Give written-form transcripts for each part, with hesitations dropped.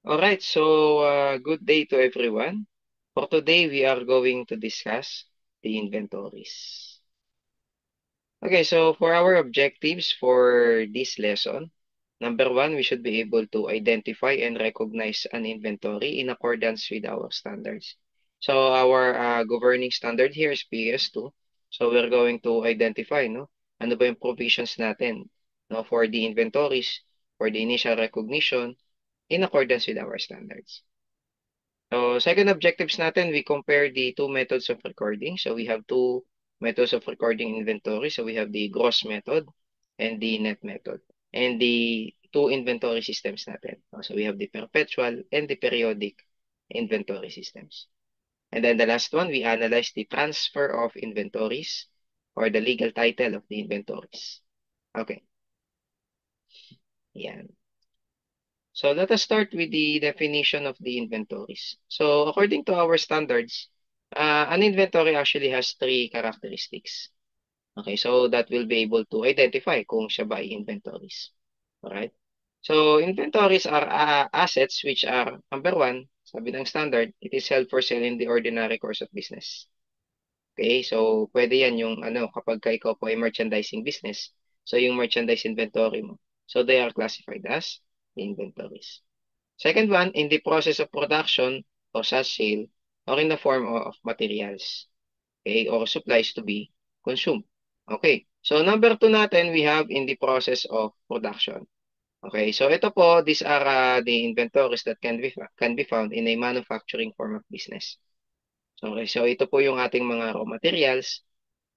Alright, so good day to everyone. For today, we are going to discuss the inventories. Okay, so for our objectives for this lesson, number one, we should be able to identify and recognize an inventory in accordance with our standards. So our governing standard here is PS2. So we're going to identify, no? Ano ba yung provisions natin, no, for the inventories, for the initial recognition, in accordance with our standards. So, second objectives natin, we compare the two methods of recording. So, we have two methods of recording inventory. So, we have the gross method and the net method. And the two inventory systems natin. So, we have the perpetual and the periodic inventory systems. And then the last one, we analyze the transfer of inventories or the legal title of the inventories. Okay, yan. So let us start with the definition of the inventories. So according to our standards, an inventory actually has three characteristics. Okay, so that will be able to identify kung siya ba ay inventories. Alright? So inventories are assets which are, number one, sabi ng standard, it is held for sale in the ordinary course of business. Okay, so pwede yan yung kapag ikaw po ay merchandising business. So yung merchandise inventory mo. So they are classified as inventories. Second one, in the process of production or sale or in the form of materials, okay, or supplies to be consumed. Okay, so number two natin, we have in the process of production. Okay, so ito po, these are the inventories that can be found in a manufacturing form of business. Okay, so ito po yung ating mga raw materials,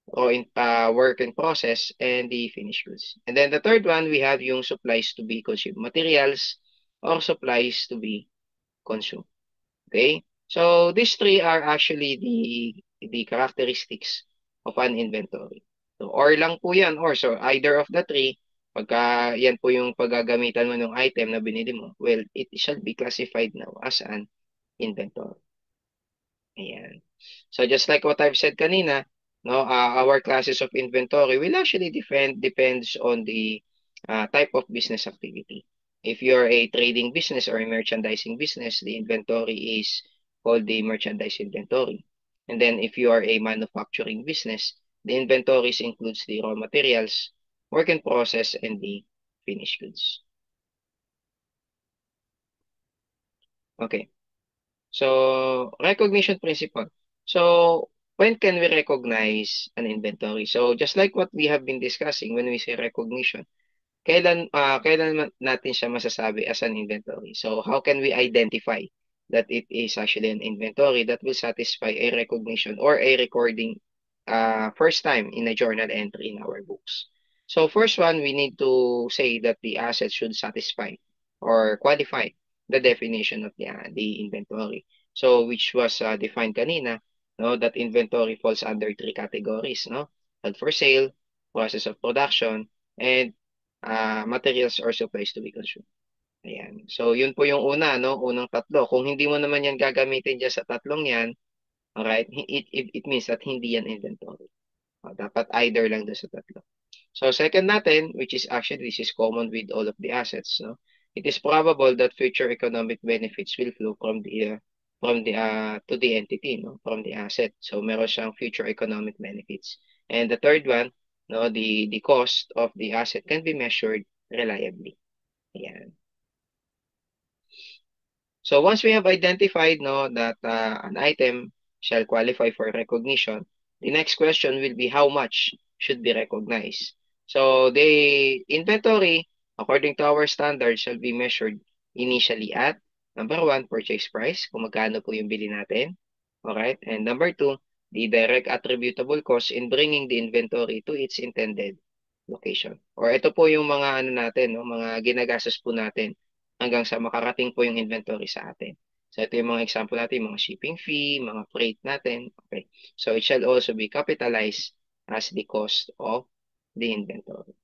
work in process, and the finished goods. And then the third one, we have yung supplies to be consumed, materials or supplies to be consumed. Okay? So these three are actually the characteristics of an inventory. So or lang po yan, or so either of the three, pagka yan po yung paggagamitan mo ng item na binili mo, well, it shall be classified now as an inventory. Ayan. So just like what I've said kanina, no, our classes of inventory will actually depends on the type of business activity. If you're a trading business or a merchandising business, the inventory is called the merchandise inventory. And then if you are a manufacturing business, the inventories includes the raw materials, work in process, and the finished goods. Okay. So, recognition principle. So, when can we recognize an inventory? So, just like what we have been discussing when we say recognition, kailan natin siya masasabi as an inventory? So, how can we identify that it is actually an inventory that will satisfy a recognition or a recording first time in a journal entry in our books? So, first one, we need to say that the asset should satisfy or qualify the definition of the inventory. So, which was defined kanina, no, that inventory falls under three categories, no? Held for sale, process of production, and materials or supplies to be consumed. Ayan. So, yun po yung una, no? Unang tatlo. Kung hindi mo naman yan gagamitin dyan sa tatlong yan, alright, it means that hindi yan inventory. Dapat either lang doon sa tatlo. So, second natin, which is actually, this is common with all of the assets, no? It is probable that future economic benefits will flow to the entity, no? From the asset. So, meron siyang future economic benefits. And the third one, no, the cost of the asset can be measured reliably. Ayan. So once we have identified, no, that an item shall qualify for recognition, the next question will be how much should be recognized. So the inventory, according to our standards, shall be measured initially at number one, purchase price, kung magkano po yung bili natin. Alright? And number two, the direct attributable cost in bringing the inventory to its intended location. Or ito po yung mga ano natin, no, mga ginagastos po natin hanggang sa makarating po yung inventory sa atin. So ito yung mga example natin, mga shipping fee, mga freight natin. Okay. So it shall also be capitalized as the cost of the inventory.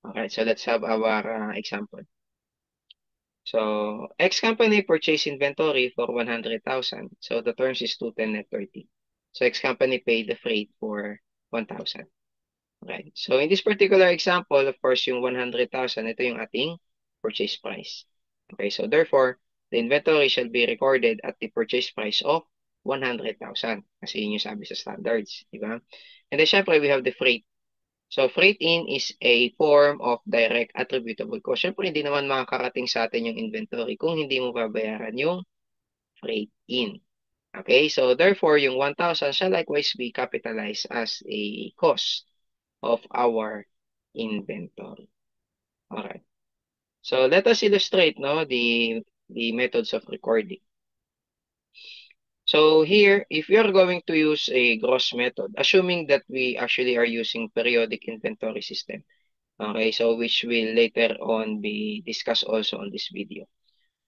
Okay, so let's have our example. So X company purchased inventory for 100,000. So the terms is 210 net 30. So X company paid the freight for 1,000. Okay. So in this particular example, of course, yung 100,000, ito yung ating purchase price. Okay, so therefore, the inventory shall be recorded at the purchase price of 100,000. Kasi yun yung sabi sa standards, di ba? And then, syempre, we have the freight. So, freight in is a form of direct attributable cost. Syempre, hindi naman makakarating sa atin yung inventory kung hindi mo babayaran yung freight in. Okay, so therefore, yung 1,000 shall likewise be capitalized as a cost of our inventory. Alright. So let us illustrate no the methods of recording. So here, if we are going to use a gross method, assuming that we actually are using periodic inventory system, okay, so which will later on be discussed also on this video.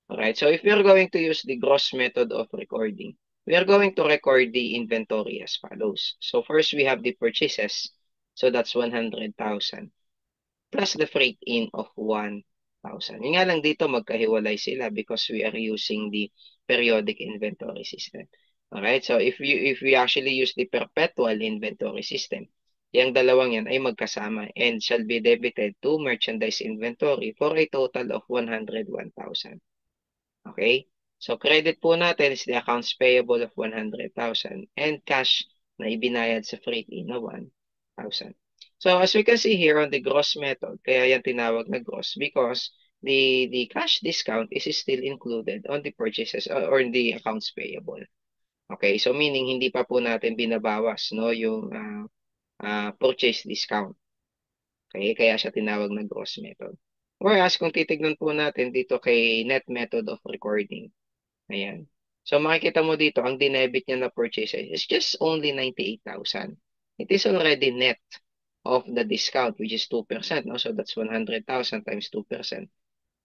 Alright, so if we are going to use the gross method of recording, we are going to record the inventory as follows. So first we have the purchases, so that's 100,000. Plus the freight in of 1,000. Yung nga lang dito magkahiwalay sila because we are using the periodic inventory system. Alright, so if we actually use the perpetual inventory system, yung dalawang yan ay magkasama and shall be debited to merchandise inventory for a total of 101,000. Okay? So credit po natin is the accounts payable of 100,000 and cash na ibinayad sa freight in na 1,000. So as we can see here on the gross method, kaya yan tinawag na gross because the cash discount is still included on the purchases or the accounts payable. Okay, so meaning hindi pa po natin binabawas no yung purchase discount. Okay, kaya siya tinawag na gross method. Whereas kung titignan po natin dito kay net method of recording, ayan. So makikita mo dito, ang dinebit niya na purchase is just only 98,000. It is already net of the discount, which is 2%. No? So that's 100,000 times 2%.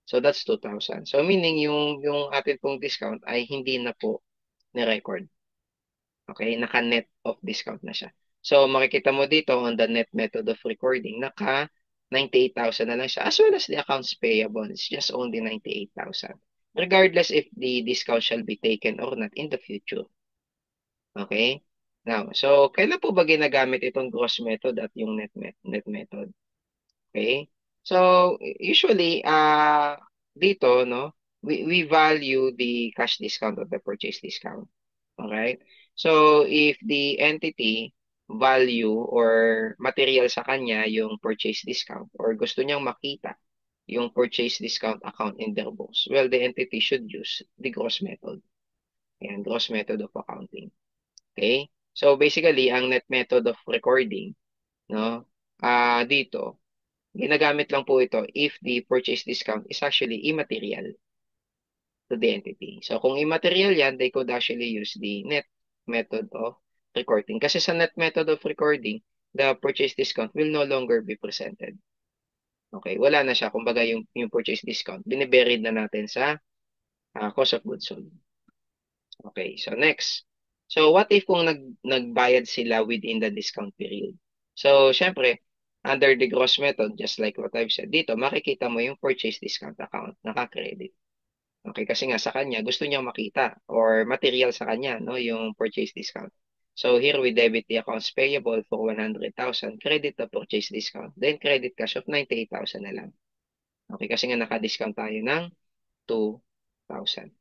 So that's 2,000. So meaning yung atin pong discount ay hindi na po ni-record. Okay, naka-net of discount na siya. So makikita mo dito on the net method of recording, naka 98,000 na lang siya as well as the accounts payable. It's just only 98,000. Regardless if the discount shall be taken or not in the future. Okay? Now, so kailan po ba ginagamit itong gross method at yung net method? Okay? So usually dito no, we value the cash discount or the purchase discount. Alright? So if the entity value or material sa kanya yung purchase discount or gusto niyang makita yung purchase discount account in their books, well, the entity should use the gross method. Ayan, gross method of accounting. Okay? So basically, ang net method of recording, no, dito, ginagamit lang po ito if the purchase discount is actually immaterial to the entity. So kung immaterial yan, they could actually use the net method of recording. Kasi sa net method of recording, the purchase discount will no longer be presented. Okay, wala na siya. Kumbaga yung purchase discount, biniburied na natin sa cost of goods sold. Okay, so next. So what if kung nagbayad sila within the discount period? So syempre, under the gross method, just like what I've said dito, makikita mo yung purchase discount account, naka-credit. Okay, kasi nga sa kanya, gusto niyang makita or material sa kanya, no, yung purchase discount. So here we debit the accounts payable for 100,000, credit the purchase discount, then credit cash of 98,000 na lang. Okay, kasi nga naka-discount tayo ng 2,000.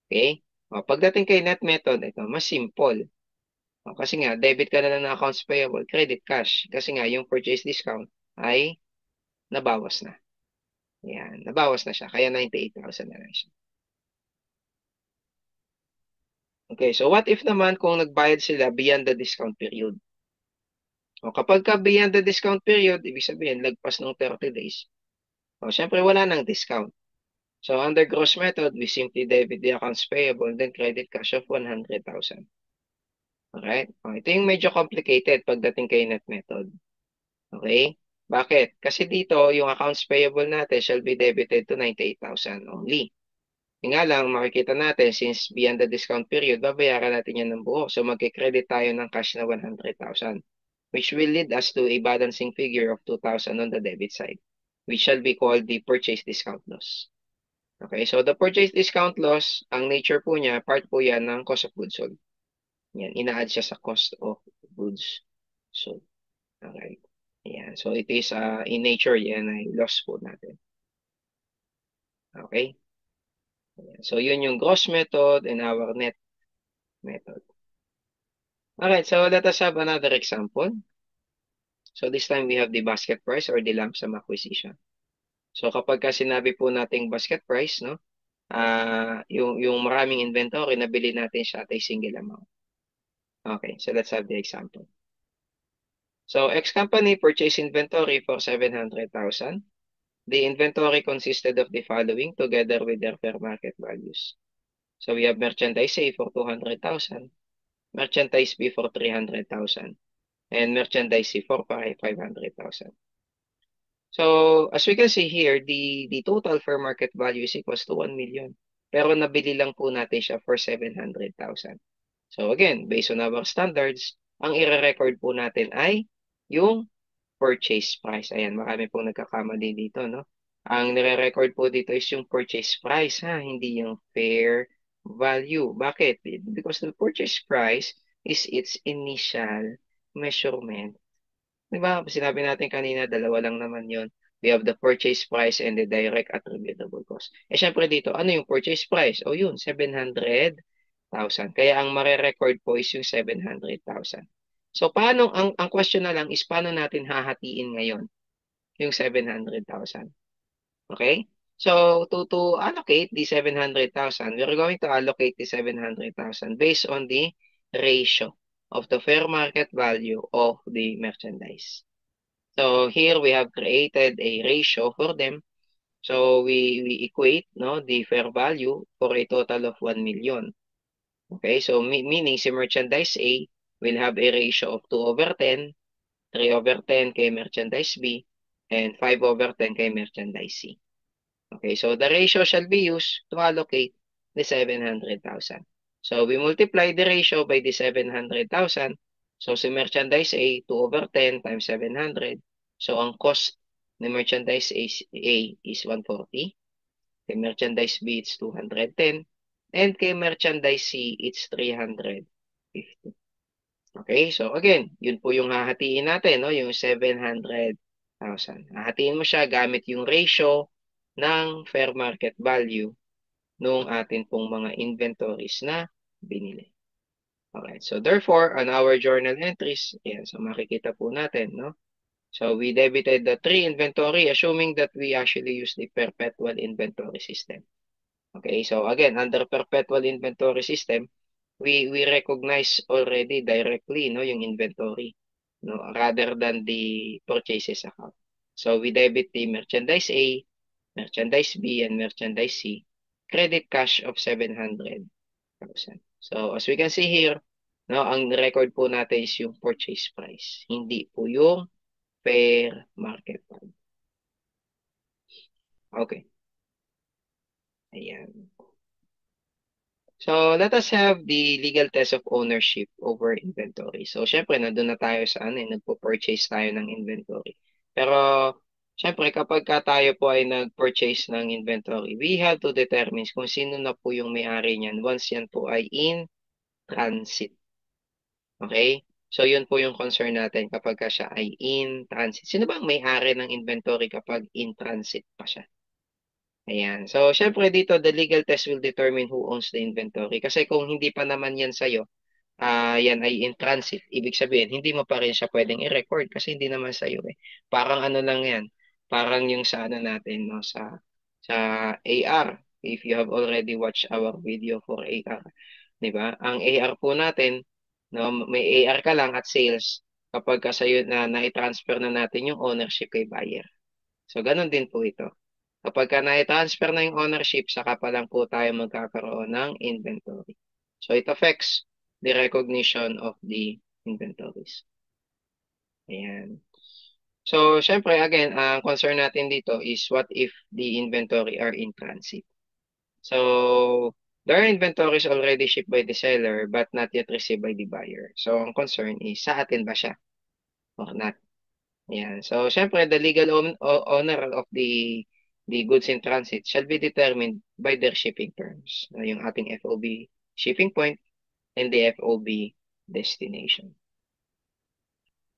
Okay? O, pagdating kay net method, ito, mas simple. O, kasi nga, debit ka na lang ng accounts payable, credit cash. Kasi nga, yung purchase discount ay nabawas na. Yan, nabawas na siya. Kaya 98,000 na lang siya. Okay, so what if naman kung nagbayad sila beyond the discount period? O kapag ka beyond the discount period, ibig sabihin, lagpas ng 30 days. O, syempre wala nang discount. So, under gross method, we simply debit the accounts payable, then credit cash of 100,000. Alright? O, ito yung medyo complicated pagdating kay net method. Okay? Bakit? Kasi dito, yung accounts payable natin shall be debited to 98,000 only. Yung nga lang, makikita natin, since beyond the discount period, babayaran natin yan ng buo. So, magkikredit tayo ng cash na 100,000, which will lead us to a balancing figure of 2,000 on the debit side, which shall be called the purchase discount loss. Okay, so the purchase discount loss, ang nature po niya, part po yan ng cost of goods sold. Yan, ina-add siya sa cost of goods sold. Okay. Yan, so it is in nature, yan ay loss po natin. Okay? So, yun yung gross method and our net method. Alright, so let us have another example. So, this time we have the basket price or the lump sum acquisition. So, kapag ka sinabi po nating basket price, no, yung maraming inventory, nabili natin siya at a single amount. Okay, so let's have the example. So, X company purchased inventory for 700,000. The inventory consisted of the following together with their fair market values. So, we have merchandise A for 200,000, merchandise B for 300,000, and merchandise C for 500,000. So, as we can see here, the total fair market value is equals to 1 million. Pero nabili lang po natin siya for 700,000. So again, based on our standards, ang i-record po natin ay yung purchase price. Ayan, marami pong nagkakamali dito, no? Ang nire-record po dito is yung purchase price, ha? Hindi yung fair value. Bakit? Because the purchase price is its initial measurement. Di ba? Sinabi natin kanina, dalawa lang naman yon. We have the purchase price and the direct attributable cost. Eh, syempre dito, ano yung purchase price? O yun, 700,000. Kaya ang mare-record po is yung 700,000. So, paano, ang question na lang is, paano natin hahatiin ngayon yung 700,000? Okay? So, to allocate the 700,000, we're going to allocate the 700,000 based on the ratio of the fair market value of the merchandise. So here we have created a ratio for them. So we equate no the fair value for a total of 1 million. Okay, so meaning si merchandise A will have a ratio of 2 over 10, 3 over 10 kay merchandise B, and 5 over 10 kay merchandise C. Okay, so the ratio shall be used to allocate the 700,000. So we multiply the ratio by the 700,000. So si merchandise A, 2 over 10 times 700. So ang cost ni merchandise A is 140. Kay merchandise B, it's 210. And kay merchandise C, it's 350. Okay, so again, yun po yung hahatiin natin, no? Yung 700,000. Hahatiin mo siya gamit yung ratio ng fair market value nung atin pong mga inventories na binili. Alright, so therefore, on our journal entries, ayan, so makikita po natin, no? So we debited the 3 inventory assuming that we actually use the perpetual inventory system. Okay, so again, under perpetual inventory system, we recognize already directly no yung inventory no rather than the purchases account. So we debit the merchandise A, merchandise B, and merchandise C, credit cash of 700,000. So as we can see here, no, ang record po natin is yung purchase price, hindi po yung fair market value. Okay. Ayan. So, let us have the legal test of ownership over inventory. So, syempre, nandun na tayo sa nagpo-purchase tayo ng inventory. Pero, syempre, kapag ka tayo po ay nag-purchase ng inventory, we have to determine kung sino na po yung may-ari niyan once yan po ay in transit. Okay? So, yun po yung concern natin kapag ka siya ay in transit. Sino ba ang may-ari ng inventory kapag in transit pa siya? Ayan. So, syempre dito, the legal test will determine who owns the inventory. Kasi kung hindi pa naman yan sa'yo, yan ay in transit. Ibig sabihin, hindi mo pa rin siya pwedeng i-record kasi hindi naman sa'yo eh. Parang ano lang yan. Parang yung sa ano natin, no, sa AR. If you have already watched our video for AR. Di ba? Ang AR po natin, no, may AR ka lang at sales kapag ka sa'yo na na-transfer na natin yung ownership kay buyer. So, ganun din po ito. Kapag ka na-transfer na yung ownership, saka pa lang po tayo magkakaroon ng inventory. So, it affects the recognition of the inventories. Ayan. So, syempre, again, ang concern natin dito is what if the inventory are in transit? So, there are inventories already shipped by the seller but not yet received by the buyer. So, ang concern is, sa atin ba siya or not? Ayan. So, syempre, the legal owner of the goods in transit shall be determined by their shipping terms. Yung ating FOB shipping point and the FOB destination.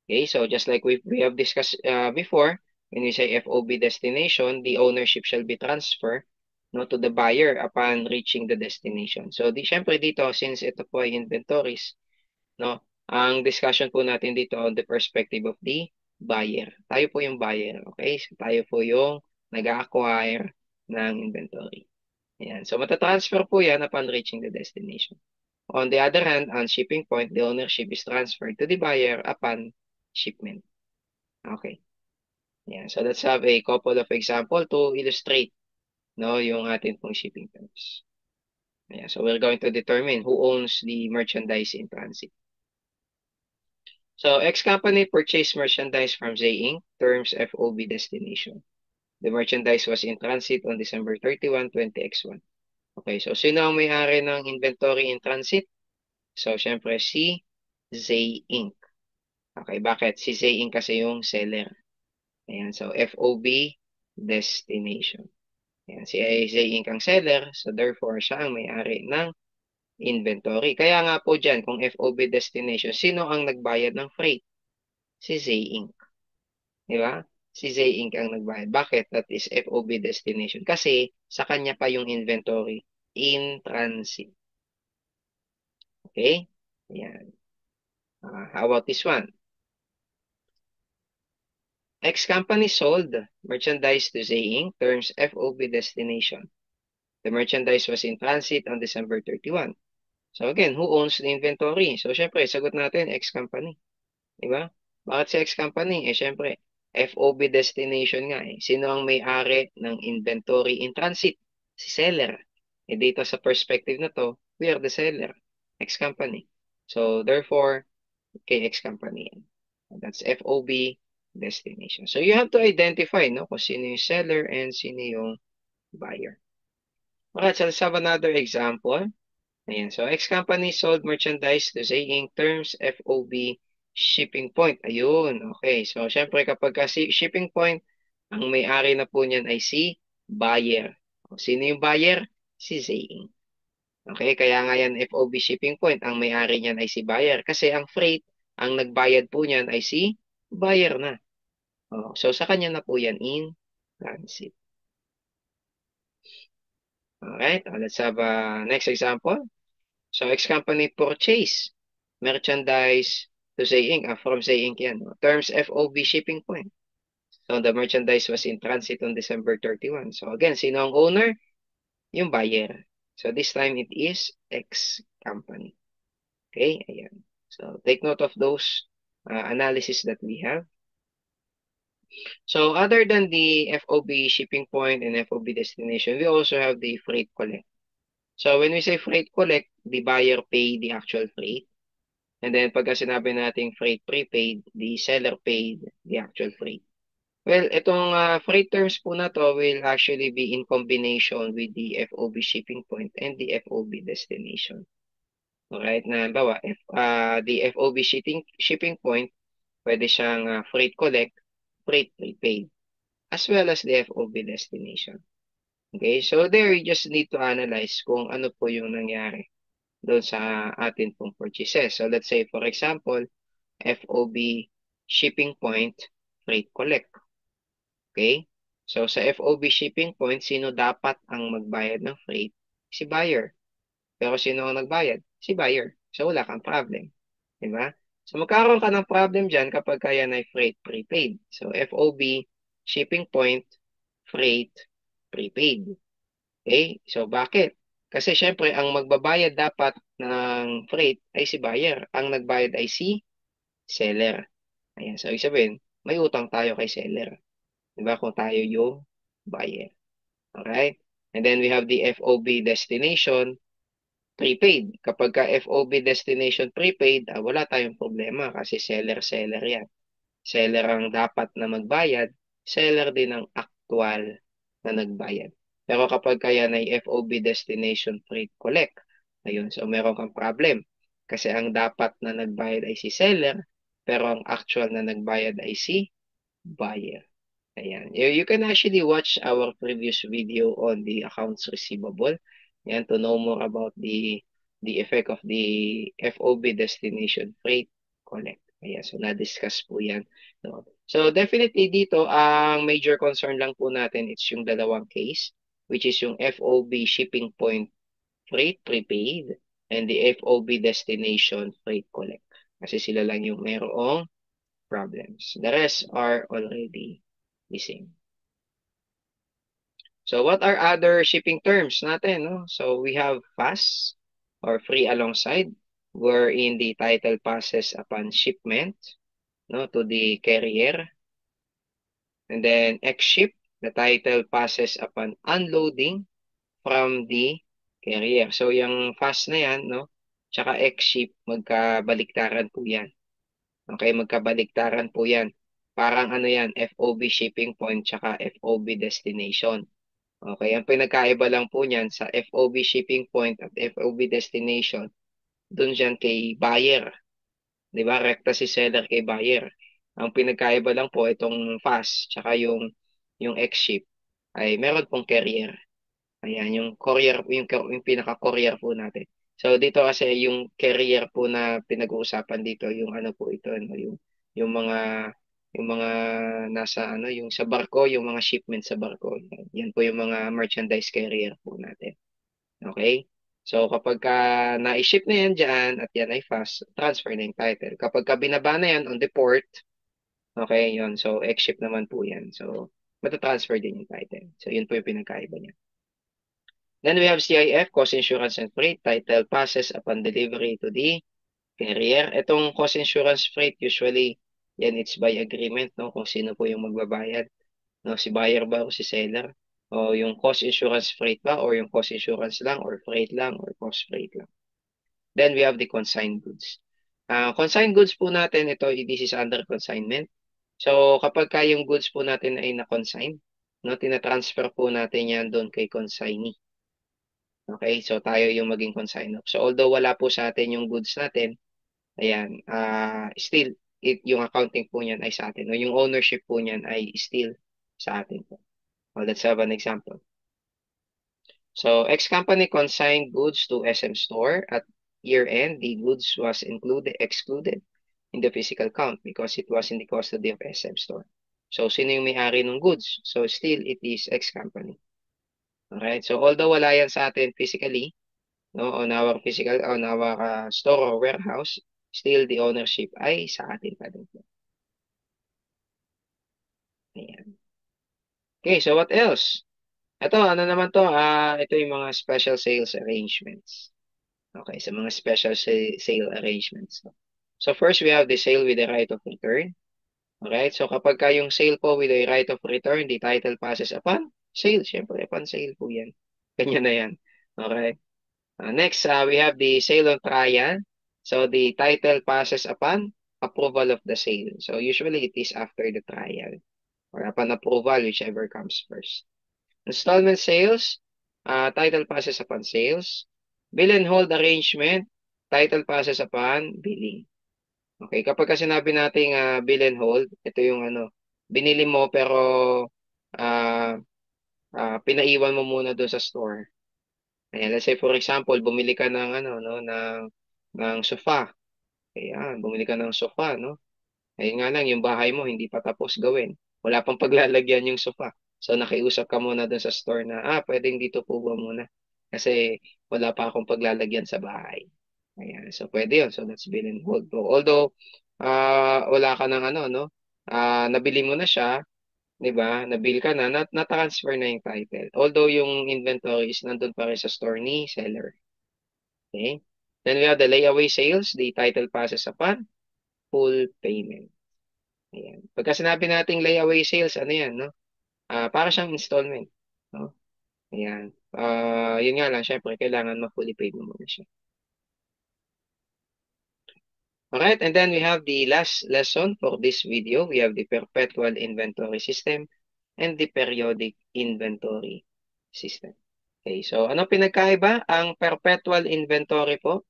Okay, so just like we have discussed before, when we say FOB destination, the ownership shall be transferred no, to the buyer upon reaching the destination. So, syempre dito, since ito po ay inventories, no, ang discussion po natin dito on the perspective of the buyer. Tayo po yung buyer, okay? So, tayo po yung nag-acquire ng inventory. Ayan. So, matatransfer po yan upon reaching the destination. On the other hand, on shipping point, the ownership is transferred to the buyer upon shipment. Okay. Ayan. So, let's have a couple of example to illustrate, no, yung atin pong shipping terms. Ayan. So, we're going to determine who owns the merchandise in transit. So, X company purchased merchandise from Z Inc. Terms FOB destination. The merchandise was in transit on December 31, 20X1. Okay, so sino ang may-ari ng inventory in transit? So, syempre si Z Inc. Okay, bakit? Si Z Inc. kasi yung seller. Ayan, so FOB destination. Ayan, si Z Inc. ang seller, so therefore siya ang may-ari ng inventory. Kaya nga po dyan, kung FOB destination, sino ang nagbayad ng freight? Si Z Inc. Di ba? Si Z Inc. ang nagbayad. Bakit? That is FOB destination. Kasi sa kanya pa yung inventory in transit. Okay? Ayan. How about this one? X company sold merchandise to Z Inc. Terms FOB destination. The merchandise was in transit on December 31. So again, who owns the inventory? So syempre, sagot natin X company. Diba? Bakit si X company? Syempre, FOB destination nga eh. Sino ang may-ari ng inventory in transit? Si seller. Dito sa perspective na to, we are the seller. X company. So therefore, kay X company yan. That's FOB destination. So you have to identify, no, kung sino yung seller and sino yung buyer. Alright, so let's have another example. Ayan, so X company sold merchandise to Z Inc. Terms FOB shipping point. Ayun, okay. So, syempre kapag kasi shipping point, ang may-ari na po niyan ay si buyer. O, sino yung buyer? Si Z Inc. Okay, kaya nga yan FOB shipping point, ang may-ari niyan ay si buyer. Kasi ang freight, ang nagbayad po niyan ay si buyer na. O, so, sa kanya na po yan in transit. Alright, let's have next example. So, X company purchase merchandise to Z Inc. From Z Inc. yan. Terms FOB shipping point. So, the merchandise was in transit on December 31. So, again, sino ang owner? Yung buyer. So, this time it is X company. Okay, ayan. So, take note of those analysis that we have. So, other than the FOB shipping point and FOB destination, we also have the freight collect. So, when we say freight collect, the buyer pay the actual freight. And then, pagka sinabi nating freight prepaid, the seller paid the actual freight. Well, itong freight terms po na to will actually be in combination with the FOB shipping point and the FOB destination. Alright, na bawa, the FOB shipping point, pwede siyang freight collect, freight prepaid, as well as the FOB destination. Okay, so there you just need to analyze kung ano po yung nangyari doon sa atin pong purchases. So let's say, for example, FOB shipping point, freight collect. Okay? So, sa FOB shipping point, sino dapat ang magbayad ng freight? Si buyer. Pero sino ang nagbayad? Si buyer. So, wala kang problem. Diba? So, magkaroon ka ng problem dyan kapag kaya na freight prepaid. So, FOB shipping point, freight prepaid. Okay? So, bakit? Kasi syempre, ang magbabayad dapat ng freight ay si buyer. Ang nagbayad ay si seller. Ayan. So, ibig sabihin, may utang tayo kay seller. Diba? Kung tayo yung buyer. Alright? And then we have the FOB destination prepaid. Kapag ka FOB destination prepaid, wala tayong problema kasi seller-seller yan. Seller ang dapat na magbayad, seller din ang actual na nagbayad. Pero kapag kaya na FOB destination freight collect, ayun, so meron kang problem. Kasi ang dapat na nagbayad ay si seller, pero ang actual na nagbayad ay si buyer. Ayan. You can actually watch our previous video on the accounts receivable. Ayan, to know more about the effect of the FOB destination freight collect. Ayan, so na-discuss po yan. No? So definitely dito, ang major concern lang po natin, it's yung dalawang case. which is yung FOB shipping point freight prepaid and the FOB destination freight collect. Kasi sila lang yung mayroong problems. The rest are already the same. So what are other shipping terms natin, no? So we have fast or free alongside, wherein the title passes upon shipment, no, to the carrier. And then X-ship, the title passes upon unloading from the carrier. So yung fast na yan, no, tsaka X-ship, magkabaliktaran po yan. Okay, magkabaliktaran po yan. Parang ano yan, FOB shipping point tsaka FOB destination. Okay, ang pinagkaiba lang po niyan sa FOB shipping point at FOB destination, dun dyan kay buyer. Di ba? Rekta si seller kay buyer. Ang pinagkaiba lang po itong fast tsaka yung X-ship ay meron pong carrier. Ayan, yung courier, yung pinaka-courier po natin. So dito kasi yung carrier po na pinag-uusapan dito, yung ano po ito, no, yung mga yung mga nasa ano, yung sa barko, yung mga shipment sa barko. Yan po yung mga merchandise carrier po natin. Okay? So kapag ka na-ship na yan dyan at yan ay fast, transfer na yung title. Kapag ka binaba na yan on the port, okay, yun. So X-ship naman po yan. So matatransfer din yung title. So yun po yung pinagkaiba niya. Then we have CIF, Cost Insurance and Freight. Title passes upon delivery to the carrier. Itong Cost Insurance Freight, usually, yan it's by agreement, no? Kung sino po yung magbabayad. No? Si buyer ba o si seller? O yung Cost Insurance Freight ba? Or yung Cost Insurance lang? Or Freight lang? Or Cost Freight lang? Then we have the consigned goods. Consigned goods po natin, ito, this is under consignment. So, kapag ka yung goods po natin ay na-consign, no, tinatransfer po natin yan doon kay consignee. Okay, so tayo yung maging consignor. So although wala po sa atin yung goods natin, ayan, still yung accounting po niyan ay sa atin. O yung ownership po niyan ay still sa atin po. Well, let's have an example. So X company consigned goods to SM store at year end. The goods was excluded in the physical count because it was in the custody of SM store. So sino yung may-ari ng goods? So still it is X company. Alright, so although wala yan sa atin physically, no, on our store or warehouse, still the ownership ay sa atin pa din po. Ayan. Okay, so what else? Ito, ano naman to? Ito yung mga special sales arrangements. Okay, so mga special sale arrangements. So first, we have the sale with the right of return. Alright, so kapag ka yung sale po with the right of return, the title passes upon sale. Siyempre, upon sale po yan. Ganyan na yan. Okay. Next, we have the sale on trial. So the title passes upon approval of the sale. So usually it is after the trial or upon approval, whichever comes first. Installment sales, title passes upon sales. Bill and hold arrangement, title passes upon billing. Okay, kapag kasi sinabi nating bill and hold, ito yung ano, binili mo pero uh, pinaiwan mo muna doon sa store. Ayan, let's say for example, bumili ka ng ano no ng sofa. Ayan, bumili ka ng sofa, no? Ayun nga lang yung bahay mo hindi pa tapos gawin. Wala pang paglalagyan yung sofa. So nakiusap ka muna dun sa store na pwedeng dito po ba muna kasi wala pa akong paglalagyan sa bahay. Ayan, so pwede yun. So that's bill and hold. So, although wala ka ng ano no, nabili mo na siya, 'di ba? Nabil ka na, na-transfer na yung title. Although yung inventory is nandun pa rin sa store ni seller. Okay? Then we have the layaway sales. The title passes upon full payment. Ayan. Pagka sinabi nating layaway sales, ano yan, no? Para siyang installment. No? Ayan. Yun nga lang, syempre, kailangan ma-fully paid mo muna siya. Alright, and then we have the last lesson for this video. We have the perpetual inventory system and the periodic inventory system. Okay, so ano pinagkaiba? Ang perpetual inventory po,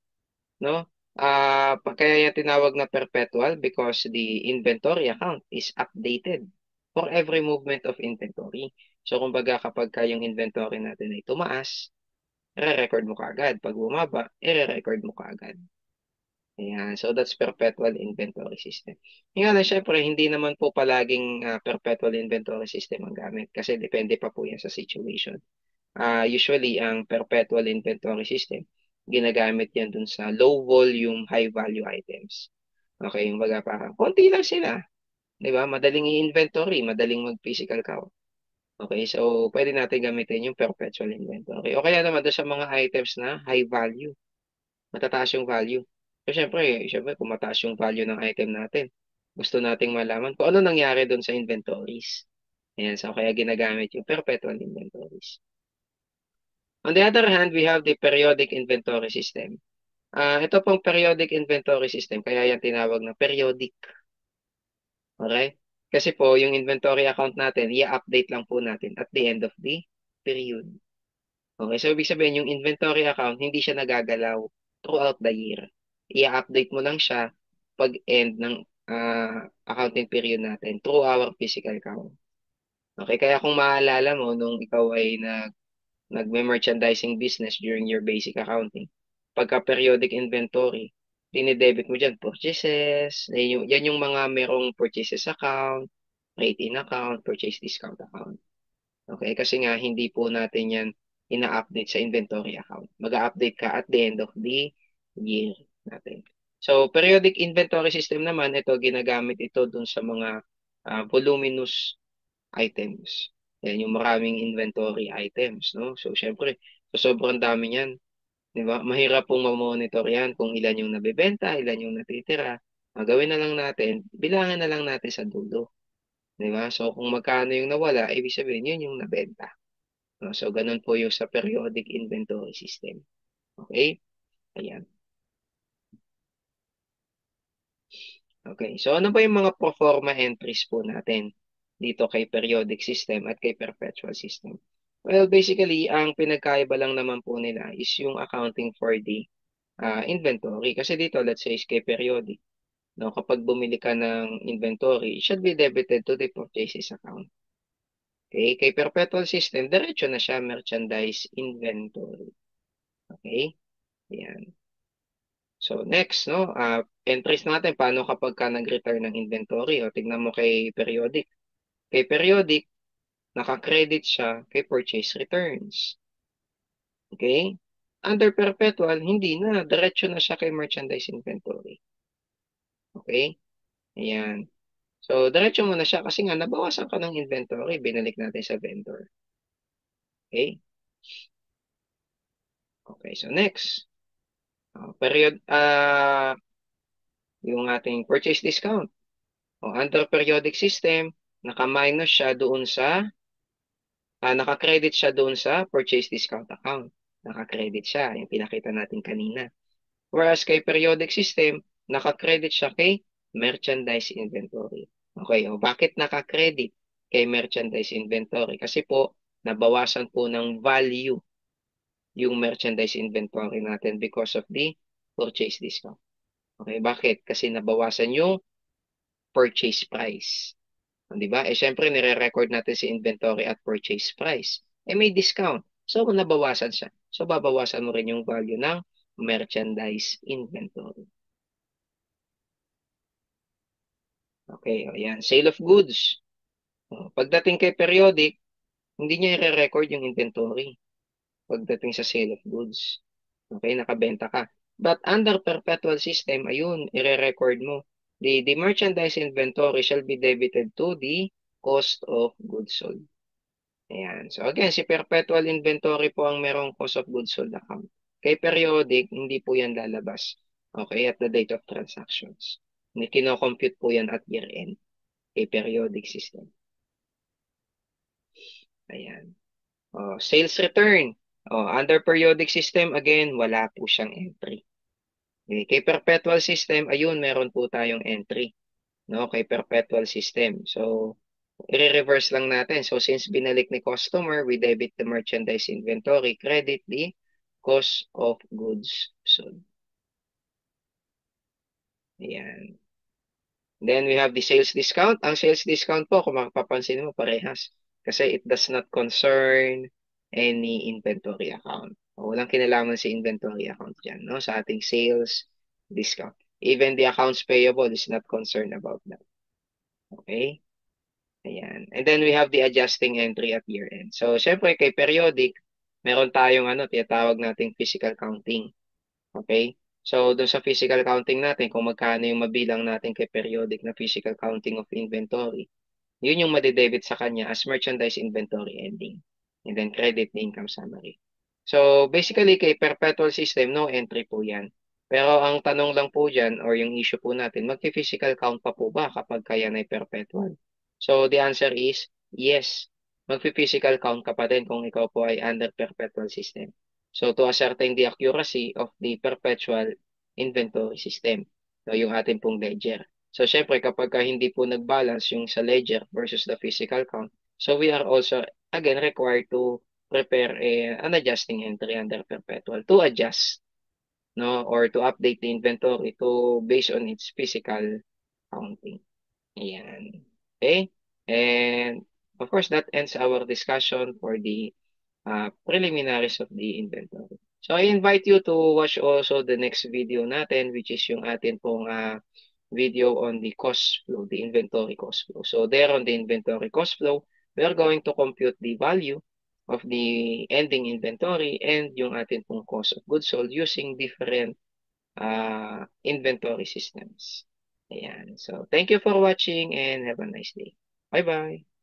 no? Kaya yan tinawag na perpetual because the inventory account is updated for every movement of inventory. So, kumbaga kapag yung inventory natin ay tumaas, i-record mo kaagad. Pag bumaba, i-record mo kaagad. Ayan. So, that's perpetual inventory system. Nga na, syempre, hindi naman po palaging perpetual inventory system ang gamit kasi depende pa po yan sa situation. Usually, ang perpetual inventory system, ginagamit yan dun sa low volume, high value items. Okay, yung baga parang konti lang sila. 'Di ba? Madaling i-inventory, madaling mag-physical count. Okay, so pwede natin gamitin yung perpetual inventory. O kaya naman doon sa mga items na high value, matataas yung value. So syempre kung mataas yung value ng item natin, gusto nating malaman kung ano nangyari doon sa inventories. Ayan, so kaya ginagamit yung perpetual inventories. On the other hand, we have the periodic inventory system. Ito pong periodic inventory system, kaya yan tinawag na periodic. Okay? Kasi po, yung inventory account natin, i-update lang po natin at the end of the period. Okay, so ibig sabihin, yung inventory account, hindi siya nagagalaw throughout the year. I-update mo lang siya pag end ng accounting period natin through our physical count. Okay, kaya kung maalala mo, nung ikaw ay nagme-merchandising business during your basic accounting, pagka periodic inventory, dinidebit mo dyan purchases, yan yung mga merong purchases account, trade-in account, purchase discount account. Okay, kasi nga hindi po natin yan ina-update sa inventory account. Mag-update ka at the end of the year natin. So, periodic inventory system naman, ito ginagamit ito dun sa mga voluminous items. Yan yung maraming inventory items, no? So, syempre, so sobrang dami niyan, 'di ba? Mahirap pong ma-monitor yan kung ilan yung nabebenta, ilan yung natitira. Ang gawin na lang natin, bilangan na lang natin sa dulo, 'di ba? So, kung magkano yung nawala, ibig sabihin yun yung nabenta. No? So, ganun po yung sa periodic inventory system. Okay? Ayan. Okay. So, ano ba yung mga pro forma entries po natin dito kay periodic system at kay perpetual system? Well, basically, ang pinagkaiba lang naman po nila is yung accounting for the inventory. Kasi dito, let's say, is kay periodic. No, kapag bumili ka ng inventory, it should be debited to the purchases account. Okay? Kay perpetual system, diretso na siya merchandise inventory. Okay? Ayan. So, next, no, entries natin, paano kapag ka nag-return ng inventory? O, tignan mo kay periodic. Kay periodic, naka-credit siya kay purchase returns. Okay? Under perpetual, hindi na. Diretso na siya kay merchandise inventory. Okay? Ayan. So, diretso mo na siya kasi nga nabawasan ka ng inventory. Binalik natin sa vendor. Okay? Okay, so next. Yung ating purchase discount. O, under periodic system, naka-minus siya doon sa, naka-credit siya doon sa purchase discount account. Naka-credit siya, yung pinakita natin kanina. Whereas kay periodic system, naka-credit siya kay merchandise inventory. Okay, o bakit naka-credit kay merchandise inventory? Kasi po, nabawasan po ng value yung merchandise inventory natin because of the purchase discount. Okay, bakit? Kasi nabawasan yung purchase price. 'Di ba? Syempre nire-record natin si inventory at purchase price. May discount. So kung nabawasan siya, so babawasan mo rin yung value ng merchandise inventory. Okay, o yan. Sale of goods. Pagdating kay periodic, hindi niya i-record yung inventory pagdating sa sale of goods. Okay, nakabenta ka. But under perpetual system, ayun, i-record mo. The merchandise inventory shall be debited to the cost of goods sold. Ayan. So again, si perpetual inventory po ang merong cost of goods sold account. Kay periodic, hindi po yan lalabas. Okay, at the date of transactions. Kino-compute po yan at year-end. Kay periodic system. Ayan. Sales return. Under periodic system, again, wala po siyang entry. Okay, kay perpetual system, ayun, meron po tayong entry. No, kay perpetual system. So, i-reverse lang natin. So, since binalik ni customer, we debit the merchandise inventory, credit the cost of goods sold. Ayan. Then, we have the sales discount. Ang sales discount po, kung mapapansin mo, parehas. Kasi it does not concern any inventory account. Walang kinalaman si inventory account dyan, no? Sa ating sales discount. Even the accounts payable is not concerned about that. Okay? Ayan. And then we have the adjusting entry at year-end. So, syempre, kay periodic, meron tayong tinatawag nating physical counting. Okay? So, doon sa physical counting natin, kung magkano yung mabilang natin kay periodic na physical counting of inventory, yun yung madedebit sa kanya as merchandise inventory ending. And then credit the income summary. So, basically, kay perpetual system, no entry po yan. Pero ang tanong lang po dyan, or yung issue po natin, magpi-physical count pa po ba kapag kaya na perpetual? So, the answer is yes. Magpi-physical count ka pa din kung ikaw po ay under perpetual system. So, to ascertain the accuracy of the perpetual inventory system. So, yung ating pong ledger. So, syempre, kapag hindi po nag-balance yung sa ledger versus the physical count, so we are also, again, required to prepare an adjusting entry under perpetual to adjust, no, or to update the inventory to based on its physical counting. Ayan. Okay? And, of course, that ends our discussion for the preliminaries of the inventory. So, I invite you to watch also the next video natin, which is yung atin pong video on the cost flow, the inventory cost flow. So, there on the inventory cost flow, we are going to compute the value of the ending inventory and yung atin pong cost of goods sold using different inventory systems. Ayan. So, thank you for watching and have a nice day. Bye-bye.